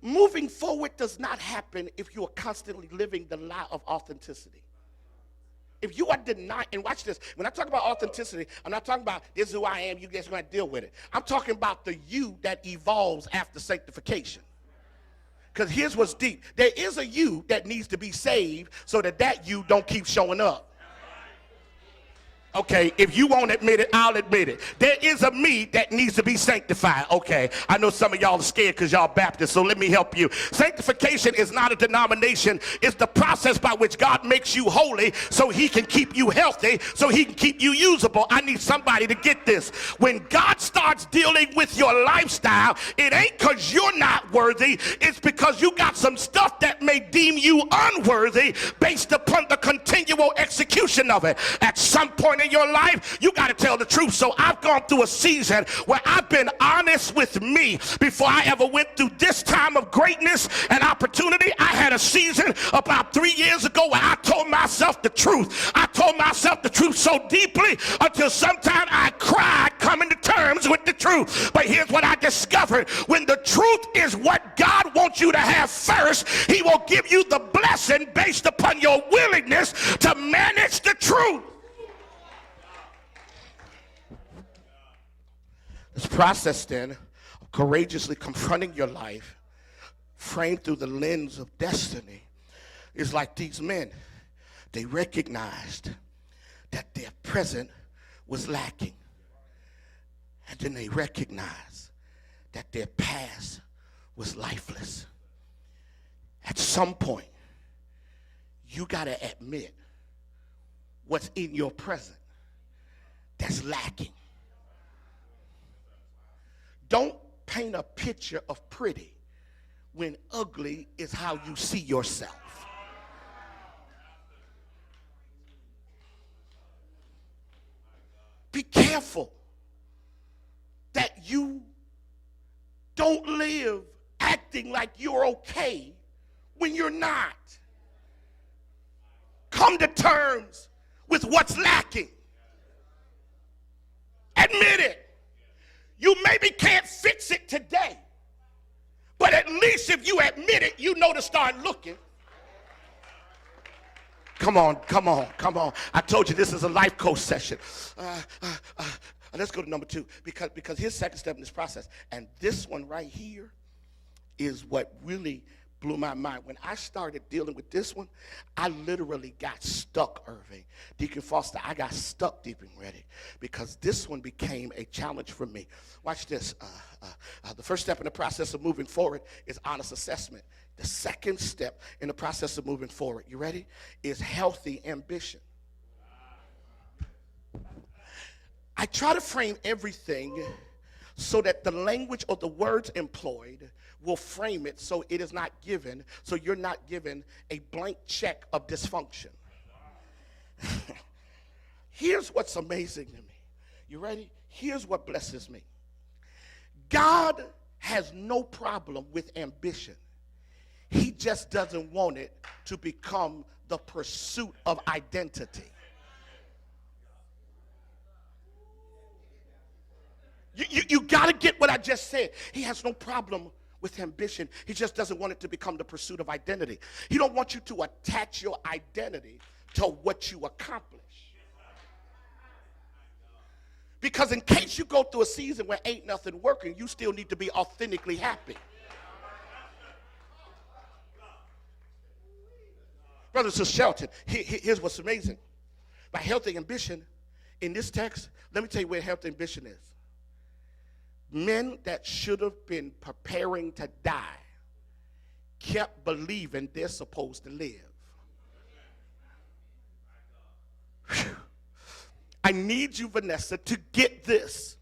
Moving forward does not happen if you are constantly living the lie of authenticity. If you are denying, and watch this, when I talk about authenticity, I'm not talking about this is who I am, you guys going to deal with it. I'm talking about the you that evolves after sanctification. Because here's what's deep. There is a you that needs to be saved so that you don't keep showing up. Okay, if you won't admit it, I'll admit it. There is a me that needs to be sanctified. Okay, I know some of y'all are scared because y'all Baptists, so let me help you. Sanctification is not a denomination. It's the process by which God makes you holy so he can keep you healthy, so he can keep you usable. I need somebody to get this. When God starts dealing with your lifestyle, it ain't because you're not worthy. It's because you got some stuff that may deem you unworthy based upon the continual execution of it. At some point in your life, you got to tell the truth. So I've gone through a season where I've been honest with me before I ever went through this time of greatness and opportunity. I had a season about 3 years ago where I told myself the truth. I told myself the truth so deeply until sometime I cried coming to terms with the truth. But here's what I discovered. When the truth is what God wants you to have first, he will give you the blessing based upon your willingness to manage the truth. This process then of courageously confronting your life framed through the lens of destiny is like these men. They recognized that their present was lacking. And then they recognized that their past was lifeless. At some point, you got to admit what's in your present that's lacking. Don't paint a picture of pretty when ugly is how you see yourself. Be careful that you don't live acting like you're okay when you're not. Come to terms with what's lacking. Admit it. You maybe can't fix it today, but at least if you admit it, you know to start looking. Come on, come on, come on. I told you this is a life coach session. Let's go to number 2, because here's the second step in this process. And this one right here is what really blew my mind. When I started dealing with this one, I literally got stuck, Irving. Deacon Foster, I got stuck, Deacon Reddick, because this one became a challenge for me. Watch this. The first step in the process of moving forward is honest assessment. The second step in the process of moving forward, you ready, is healthy ambition. I try to frame everything so that the language or the words employed will frame it so it is not given, so you're not given a blank check of dysfunction. Here's what's amazing to me. You ready? Here's what blesses me. God has no problem with ambition. He just doesn't want it to become the pursuit of identity. You got to get what I just said. He has no problem with ambition. He just doesn't want it to become the pursuit of identity. He don't want you to attach your identity to what you accomplish. Because in case you go through a season where ain't nothing working, you still need to be authentically happy. Brothers and Shelton, here's what's amazing. By healthy ambition, in this text, let me tell you where healthy ambition is. Men that should have been preparing to die kept believing they're supposed to live. Whew. I need you, Vanessa, to get this.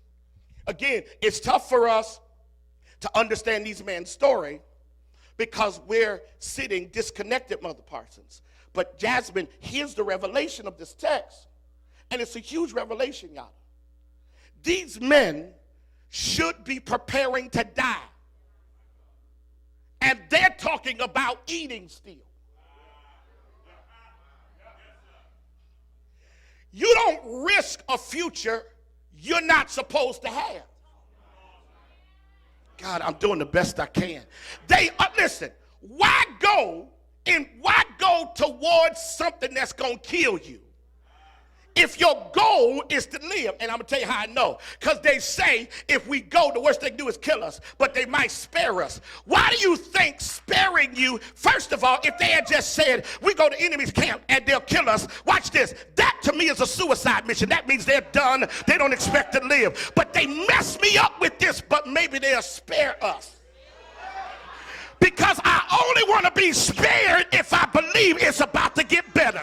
Again, it's tough for us to understand these men's story because we're sitting disconnected, Mother Parsons. But Jasmine, here's the revelation of this text. And it's a huge revelation, y'all. These men should be preparing to die. And they're talking about eating still. You don't risk a future you're not supposed to have. God, I'm doing the best I can. Listen, why go towards something that's going to kill you if your goal is to live? And I'm going to tell you how I know. Because they say if we go, the worst they can do is kill us, but they might spare us. Why do you think sparing you, first of all, if they had just said, we go to enemy's camp and they'll kill us, watch this. That to me is a suicide mission. That means they're done. They don't expect to live. But they mess me up with this, but maybe they'll spare us. Because I only want to be spared if I believe it's about to get better.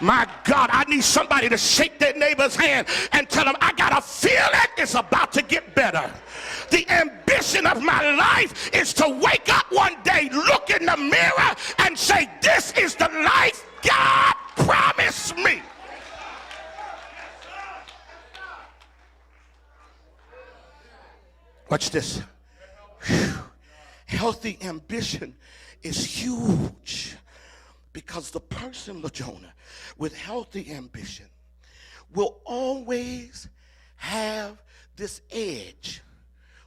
My God, I need somebody to shake their neighbor's hand and tell them, I got a feeling it's about to get better. The ambition of my life is to wake up one day, look in the mirror, and say, this is the life God promised me. Watch this. Whew. Healthy ambition is huge because the person, LaJona, with healthy ambition will always have this edge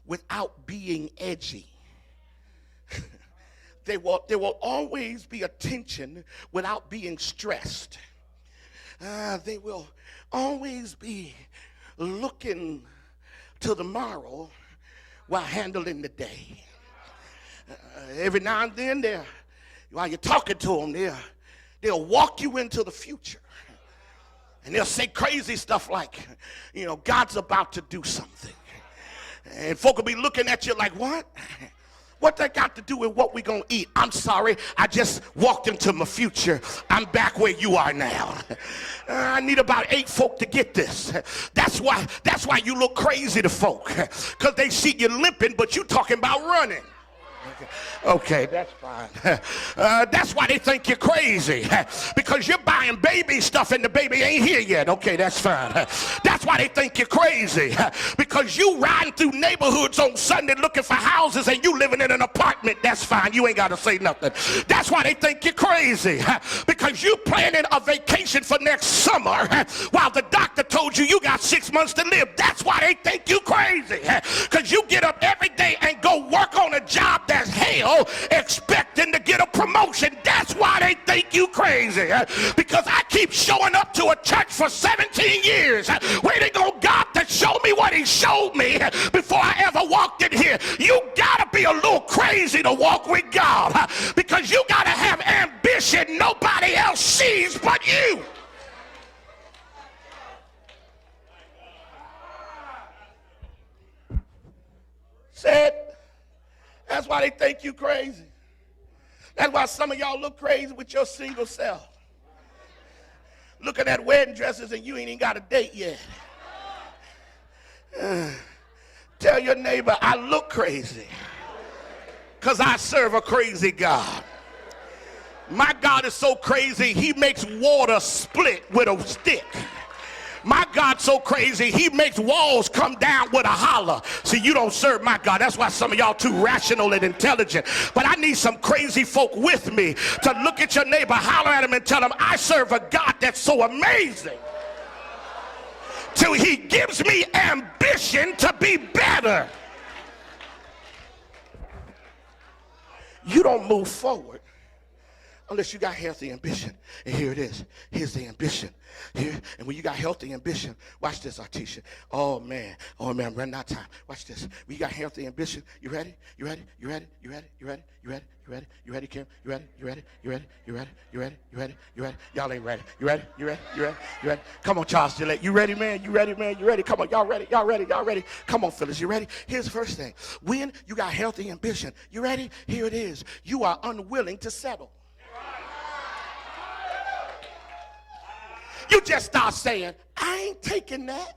without being edgy. There will always be attention without being stressed. They will always be looking to the morrow while handling the day. Every now and then, while you're talking to them, they'll walk you into the future. And they'll say crazy stuff like, God's about to do something. And folk will be looking at you like, what? What that got to do with what we gonna eat? I'm sorry, I just walked into my future. I'm back where you are now. I need about 8 folk to get this. That's why you look crazy to folk. Because they see you limping, but you talking about running. Okay, that's fine. That's why they think you're crazy, because you're buying baby stuff and the baby ain't here yet. Okay, that's fine. That's why they think you're crazy, because you riding through neighborhoods on Sunday looking for houses and you living in an apartment. That's fine. You ain't got to say nothing. That's why they think you're crazy, because you planning a vacation for next summer while the doctor told you got 6 months to live. That's why they think you crazy, because you get up every day and go work on a job that's hell expecting to get a promotion. That's why they think you crazy, because I keep showing up to a church for 17 years waiting on God to show me what he showed me before I ever walked in here. You gotta be a little crazy to walk with God, because you gotta have ambition nobody else sees but you. Said, that's why they think you crazy. That's why some of y'all look crazy with your single self. Looking at wedding dresses and you ain't even got a date yet. Tell your neighbor, I look crazy because I serve a crazy God. My God is so crazy, he makes water split with a stick. My God's so crazy, he makes walls come down with a holler. See, you don't serve my God. That's why some of y'all too rational and intelligent. But I need some crazy folk with me to look at your neighbor, holler at him, and tell him, I serve a God that's so amazing till he gives me ambition to be better. You don't move forward unless you got healthy ambition. And here it is. Here's the ambition. Here, and when you got healthy ambition, watch this, Artisha. Oh man, I'm running out of time. Watch this. When you got healthy ambition, you ready? You ready? You ready? You ready? You ready? You ready? You ready? You ready, Kim? You ready? You ready? You ready? You ready? You ready? You ready? You ready? Y'all ain't ready. You ready? You ready? You ready? You ready? Come on, Charles Gillette. You ready, man? You ready, man? You ready? Come on, y'all ready? Y'all ready? Y'all ready? Come on, Phyllis. You ready? Here's the first thing. When you got healthy ambition, you ready? Here it is. You are unwilling to settle. You just start saying, I ain't taking that.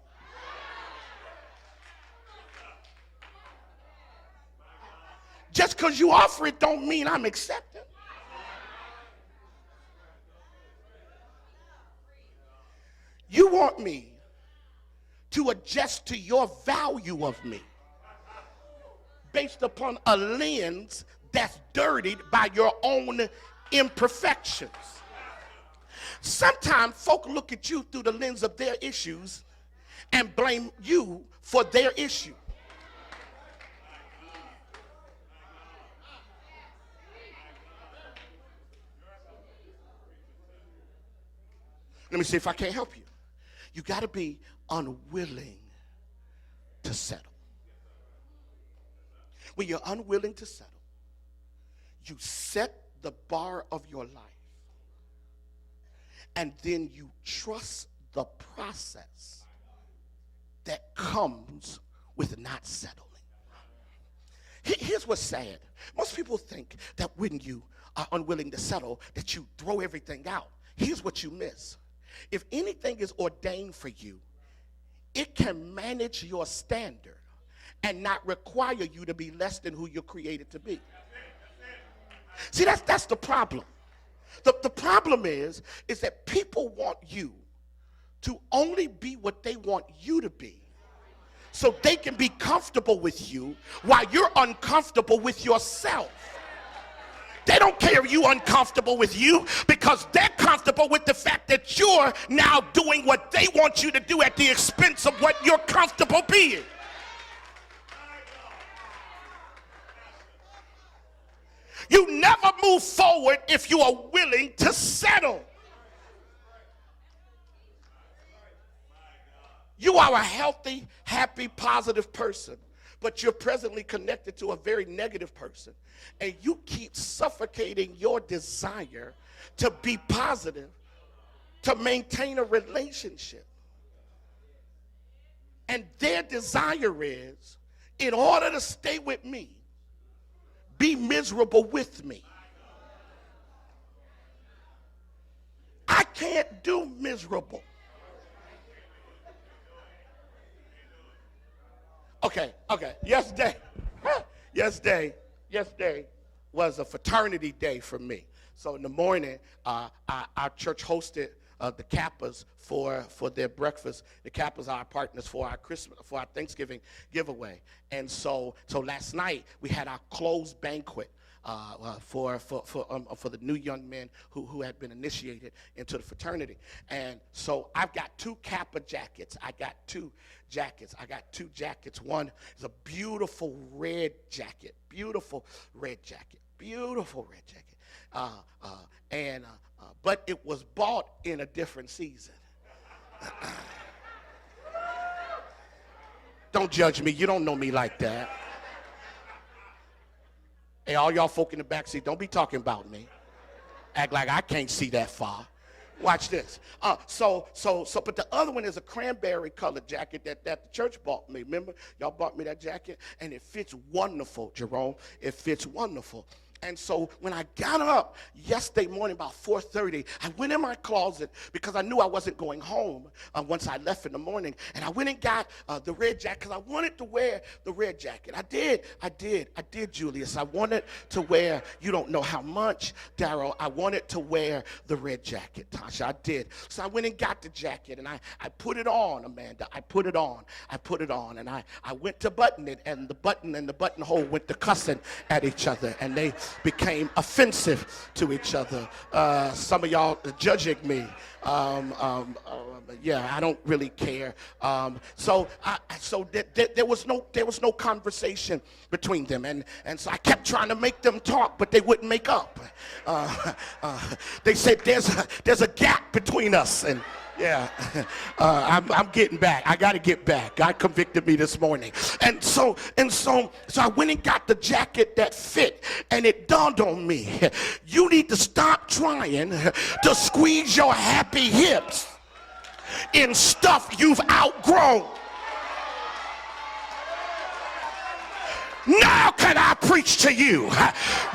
Just because you offer it don't mean I'm accepting. You want me to adjust to your value of me based upon a lens that's dirtied by your own imperfections. Sometimes folk look at you through the lens of their issues and blame you for their issue. Let me see if I can't help you. You got to be unwilling to settle. When you're unwilling to settle, you set the bar of your life, and then you trust the process that comes with not settling. Here's what's sad. Most people think that when you are unwilling to settle, that you throw everything out. Here's what you miss. If anything is ordained for you, it can manage your standard and not require you to be less than who you're created to be. See, that's the problem. The problem is that people want you to only be what they want you to be, so they can be comfortable with you while you're uncomfortable with yourself. They don't care if you're uncomfortable with you, because they're comfortable with the fact that you're now doing what they want you to do at the expense of what you're comfortable being. You never move forward if you are willing to settle. You are a healthy, happy, positive person, but you're presently connected to a very negative person, and you keep suffocating your desire to be positive, to maintain a relationship. And their desire is, in order to stay with me, be miserable with me. I can't do miserable. Okay. Yesterday was a fraternity day for me. So in the morning, our church hosted the Kappas for their breakfast. The Kappas are our partners for our Thanksgiving giveaway. And so last night we had our closed banquet for the new young men who had been initiated into the fraternity. And so I've got two Kappa jackets. I got two jackets. One is a beautiful red jacket. But it was bought in a different season. Don't judge me. You don't know me like that. Hey, all y'all folk in the backseat, don't be talking about me. Act like I can't see that far. Watch this. But the other one is a cranberry colored jacket that the church bought me. Remember, y'all bought me that jacket, and it fits wonderful, Jerome. It fits wonderful. And so when I got up yesterday morning about 4:30, I went in my closet because I knew I wasn't going home once I left in the morning. And I went and got the red jacket because I wanted to wear the red jacket. I did, Julius. I wanted to wear, you don't know how much, Darryl, I wanted to wear the red jacket, Tasha. I did. So I went and got the jacket, and I put it on, Amanda. I put it on, and I went to button it, and the button and the buttonhole went to cussing at each other, and they became offensive to each other. Some of y'all judging me. Yeah, I don't really care. So there was no conversation between them, and so I kept trying to make them talk, but they wouldn't make up. They said there's a gap between us, and yeah, I'm getting back. I got to get back. God convicted me this morning. And so I went and got the jacket that fit, and it dawned on me, you need to stop trying to squeeze your happy hips in stuff you've outgrown. Now can I preach to you?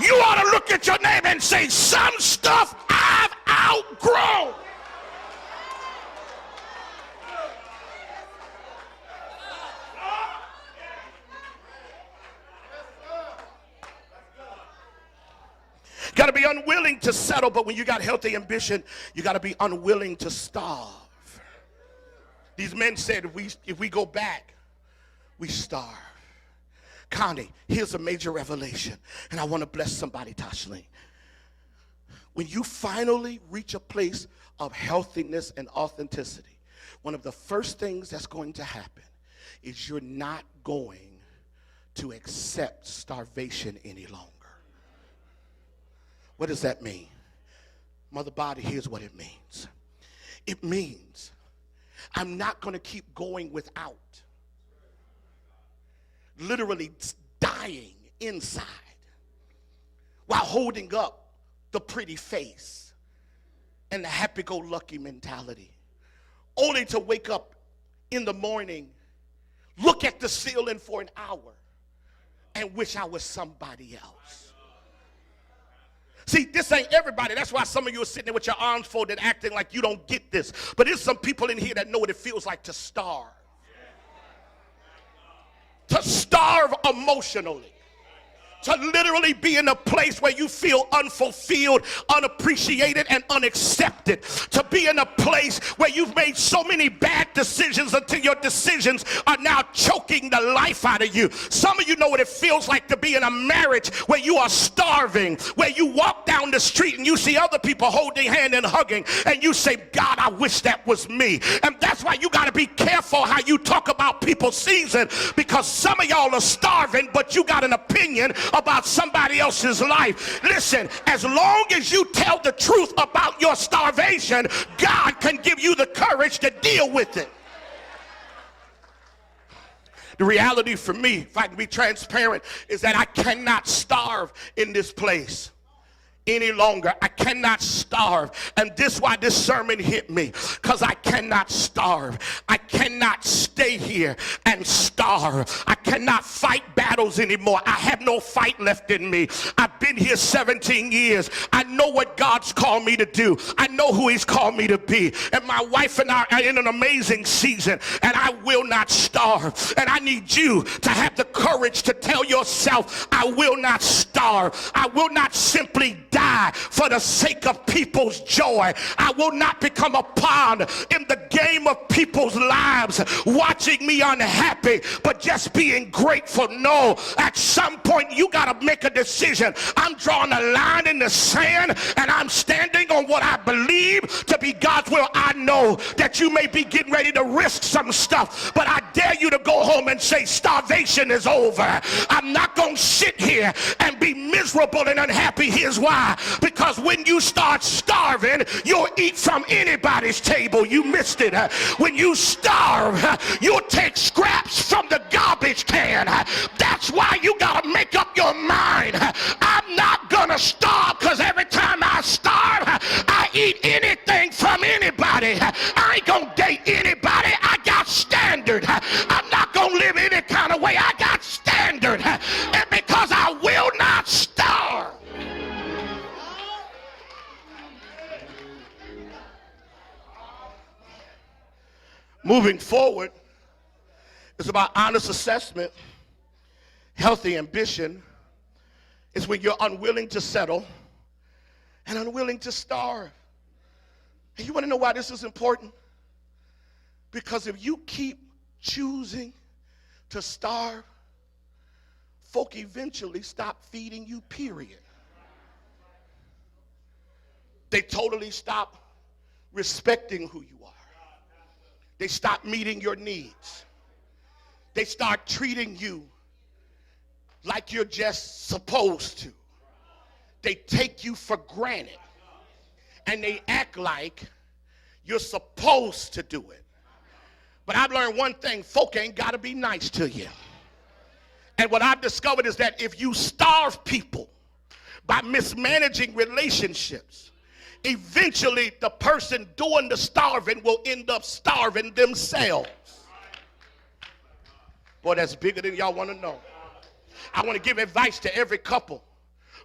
You ought to look at your neighbor and say, some stuff I've outgrown. Got to be unwilling to settle, but when you got healthy ambition, you got to be unwilling to starve. These men said, if we go back, we starve. Connie, here's a major revelation, and I want to bless somebody, Tashlene. When you finally reach a place of healthiness and authenticity, one of the first things that's going to happen is you're not going to accept starvation any longer. What does that mean? Mother Body, here's what it means. It means I'm not going to keep going without, literally dying inside while holding up the pretty face and the happy-go-lucky mentality, only to wake up in the morning, look at the ceiling for an hour, and wish I was somebody else. See, this ain't everybody. That's why some of you are sitting there with your arms folded, acting like you don't get this. But there's some people in here that know what it feels like to starve. To starve emotionally. To literally be in a place where you feel unfulfilled, unappreciated, and unaccepted. To be in a place where you've made so many bad decisions until your decisions are now choking the life out of you. Some of you know what it feels like to be in a marriage where you are starving, where you walk down the street and you see other people holding hand and hugging, and you say, God, I wish that was me. And that's why you got to be careful how you talk about people's season, because some of y'all are starving, but you got an opinion about somebody else's life. Listen, as long as you tell the truth about your starvation, God can give you the courage to deal with it. The reality for me, if I can be transparent, is that I cannot starve in this place any longer. I cannot starve. And this is why this sermon hit me, because I cannot starve. I cannot stay here and starve. I cannot fight battles anymore. I have no fight left in me. I've been here 17 years. I know what God's called me to do. I know who he's called me to be. And my wife and I are in an amazing season, and I will not starve. And I need you to have the courage to tell yourself, I will not starve. I will not simply die for the sake of people's joy. I will not become a pawn in the game of people's lives, watching me unhappy, but just being grateful. No, at some point you got to make a decision. I'm drawing a line in the sand, and I'm standing on what I believe to be God's will. I know that you may be getting ready to risk some stuff, but I dare you to go home and say, starvation is over. I'm not going to sit here and be miserable and unhappy. Here's why. Because when you start starving, you'll eat from anybody's table. You missed it. When you starve, you'll take scraps from the garbage can. That's why you got to make up your mind. I'm not going to starve, because every time I starve, I eat anything from anybody. I ain't going to date anybody. I got standard. I'm not going to live any kind of way. I got standard. And because I will not starve. Moving forward, it's about honest assessment. Healthy ambition is when you're unwilling to settle and unwilling to starve. And you want to know why this is important? Because if you keep choosing to starve, folk eventually stop feeding you, period. They totally stop respecting who you are. They stop meeting your needs. They start treating you like you're just supposed to. They take you for granted. And they act like you're supposed to do it. But I've learned one thing, folk ain't got to be nice to you. And what I've discovered is that if you starve people by mismanaging relationships, eventually the person doing the starving will end up starving themselves. Boy, that's bigger than y'all want to know. I want to give advice to every couple.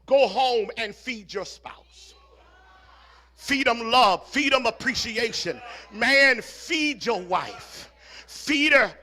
Go home and feed your spouse. Feed them love. Feed them appreciation. Man, feed your wife. Feed her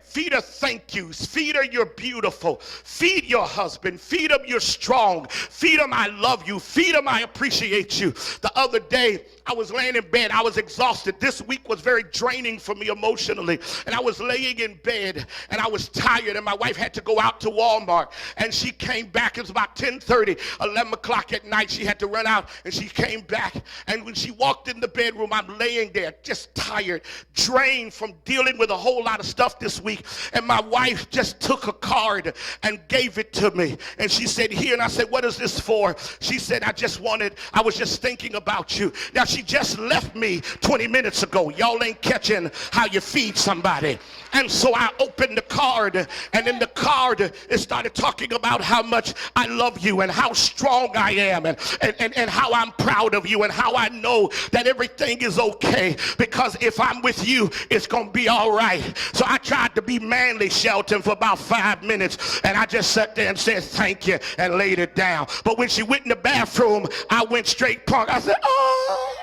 thank yous. Feed her you're beautiful. Feed your husband. Feed him you're strong. Feed him I love you. Feed him I appreciate you. The other day, I was laying in bed. I was exhausted. This week was very draining for me emotionally. And I was laying in bed, and I was tired, and my wife had to go out to Walmart. And she came back. It was about 10:30, 11 o'clock at night. She had to run out, and she came back. And when she walked in the bedroom, I'm laying there just tired, drained from dealing with a whole lot of stuff this week. week, and my wife just took a card and gave it to me. And she said, here. And I said, what is this for? She said, I was just thinking about you. Now, she just left me 20 minutes ago. Y'all ain't catching how you feed somebody. And so I opened the card, and in the card, it started talking about how much I love you and how strong I am and how I'm proud of you and how I know that everything is okay, because if I'm with you, it's going to be all right. So I tried to be manly, Shelton, for about 5 minutes, and I just sat there and said thank you and laid it down. But when she went in the bathroom, I went straight punk. I said, oh.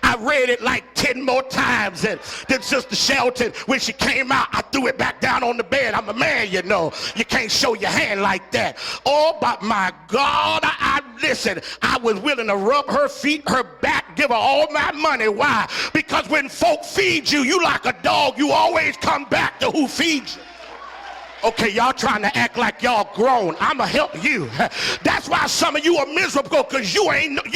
I read it like 10 more times, and then Sister Shelton, when she came out, I threw it back down on the bed. I'm a man, you know. You can't show your hand like that. Oh, but my God, listen, I was willing to rub her feet, her back, give her all my money. Why? Because when folk feed you, you like a dog. You always come back to who feeds you. Okay, y'all trying to act like y'all grown. I'ma help you. That's why some of you are miserable, because you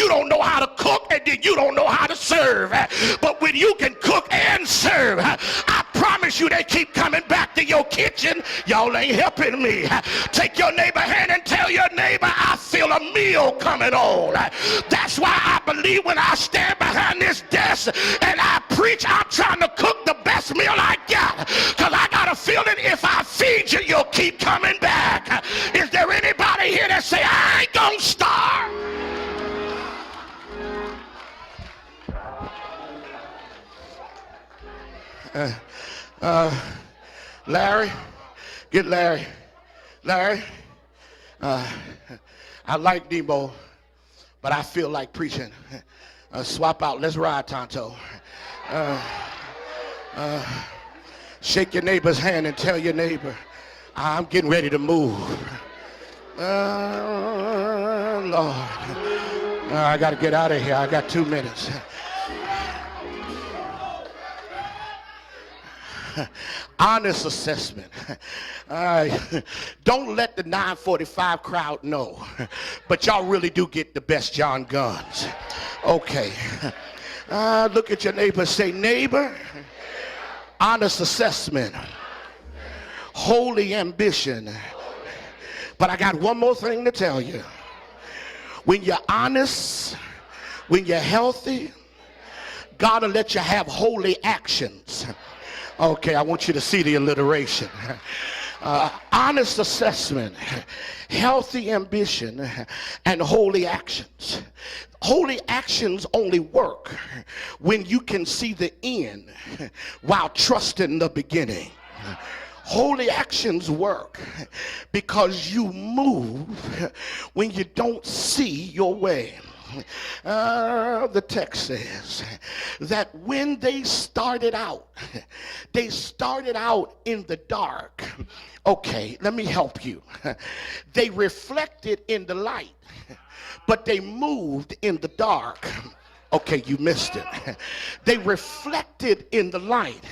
don't know how to cook, and then you don't know how to serve. But when you can cook and serve, I promise you they keep coming back to your kitchen. Y'all ain't helping me. Take your neighbor's hand and tell your neighbor, I feel a meal coming on. That's why I believe when I stand behind this desk and I preach, I'm trying to cook the best meal I got, because I got a feeling if I feed you, you'll keep coming back. Is there anybody here that say, I ain't gonna starve? Larry, get Larry. Larry, I like Debo, but I feel like preaching. Swap out. Let's ride, Tonto. Shake your neighbor's hand and tell your neighbor, I'm getting ready to move. Lord. I got to get out of here. I got 2 minutes. Honest assessment. Don't let the 945 crowd know, but y'all really do get the best John Guns. Okay. Look at your neighbor. Say, neighbor, honest assessment, holy ambition. But I got one more thing to tell you. When you're honest, when you're healthy, God will let you have holy actions. Okay, I want you to see the alliteration. Honest assessment, healthy ambition, and holy actions. Holy actions only work when you can see the end while trusting the beginning. Holy actions work because you move when you don't see your way. The text says that when they started out in the dark. Okay, let me help you. They reflected in the light, but they moved in the dark. Okay, you missed it. They reflected in the light,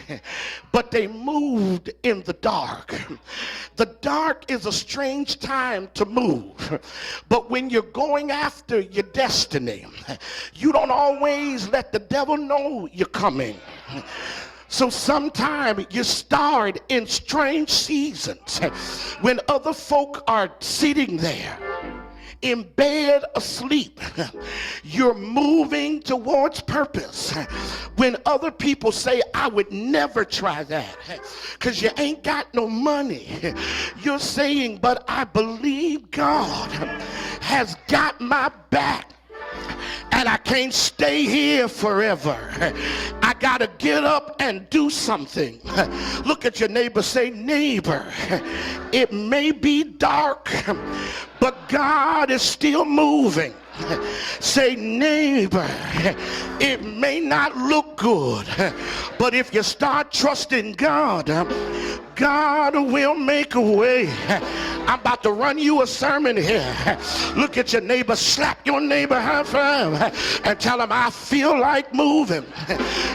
but they moved in the dark. The dark is a strange time to move, but when you're going after your destiny, you don't always let the devil know you're coming. So sometimes you start in strange seasons when other folk are sitting there in bed asleep. You're moving towards purpose when other people say, I would never try that because you ain't got no money. You're saying, but I believe God has got my back. And I can't stay here forever. I gotta get up and do something. Look at your neighbor, say, neighbor, it may be dark, but God is still moving. Say, neighbor, it may not look good, but if you start trusting God, God will make a way. I'm about to run you a sermon here. Look at your neighbor, slap your neighbor high five, and tell him, I feel like moving.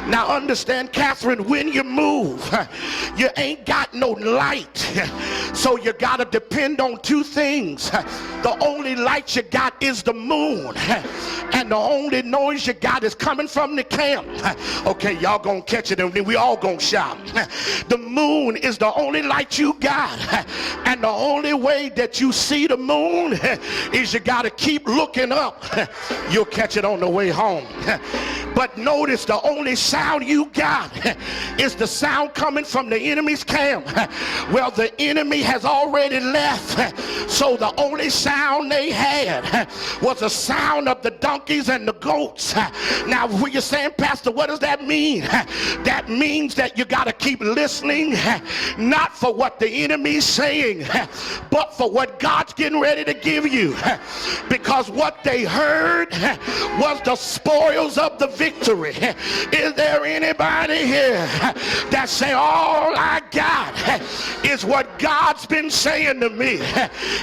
Now understand, Catherine, when you move, you ain't got no light. So you got to depend on two things. The only light you got is the moon, and the only noise you got is coming from the camp. Okay, y'all gonna catch it, and then we all gonna shout. The moon is the only light you got, and the only way that you see the moon is you got to keep looking up. You'll catch it on the way home. But notice the only sound you got is the sound coming from the enemy's camp. Well, the enemy has already left, so the only sound they had was the sound of the donkeys and the goats. Now, when you're saying, Pastor, what does that mean? That means that you got to keep listening, not for what the enemy's saying, but for what God's getting ready to give you. Because what they heard was the spoils of the victory. Is there anybody here that say, all I got is what God's been saying to me?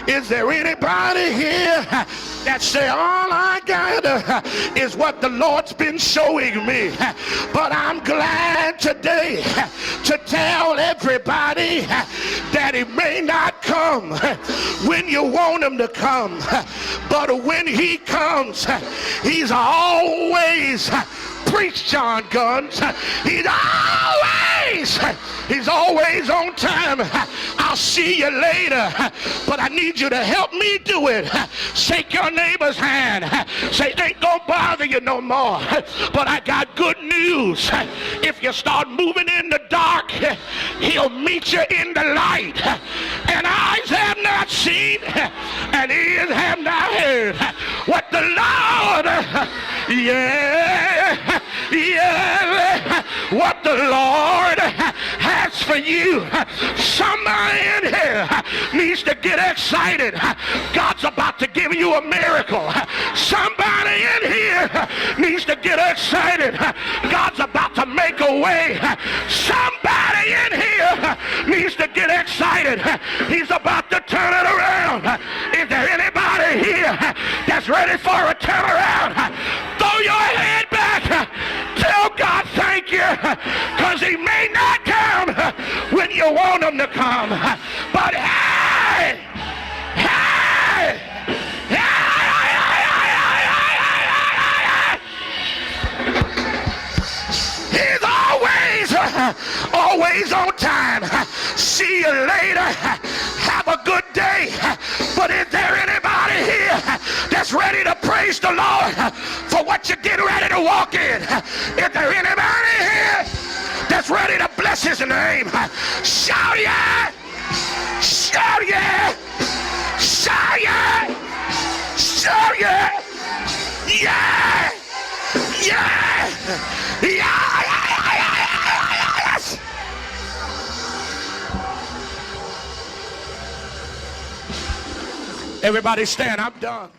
Is there anybody here that say, all I got is what the Lord's been showing me? But I'm glad today to tell everybody that he may not come when you want him to come, but when he comes, he's always, preach John Guns, he's always on time. I'll see you later, but I need you to help me do it. Shake your neighbor's hand. Say, ain't gonna bother you no more, but I got good news. If you start moving in the dark, he'll meet you in the light. And eyes have not seen, and ears have not heard what the Lord, what the Lord has for you. Somebody in here needs to get excited. God's about to give you a miracle. Somebody in here needs to get excited. God's about to make a way. Somebody in here needs to get excited. He's about to turn it around. Is there anybody here that's ready for a turnaround? Throw your head back. Tell God thank you, because he may not come when you want him to come. But hey, he's always on time. See you later. Have a good day. But is there anybody here that's ready to praise the Lord for what you're getting ready to walk in? Is there anybody here that's ready to bless his name? Shout yeah! Shout yeah! Shout yeah! Shout yeah! Yeah! Yeah! Yeah! Yes! Everybody stand. I'm done.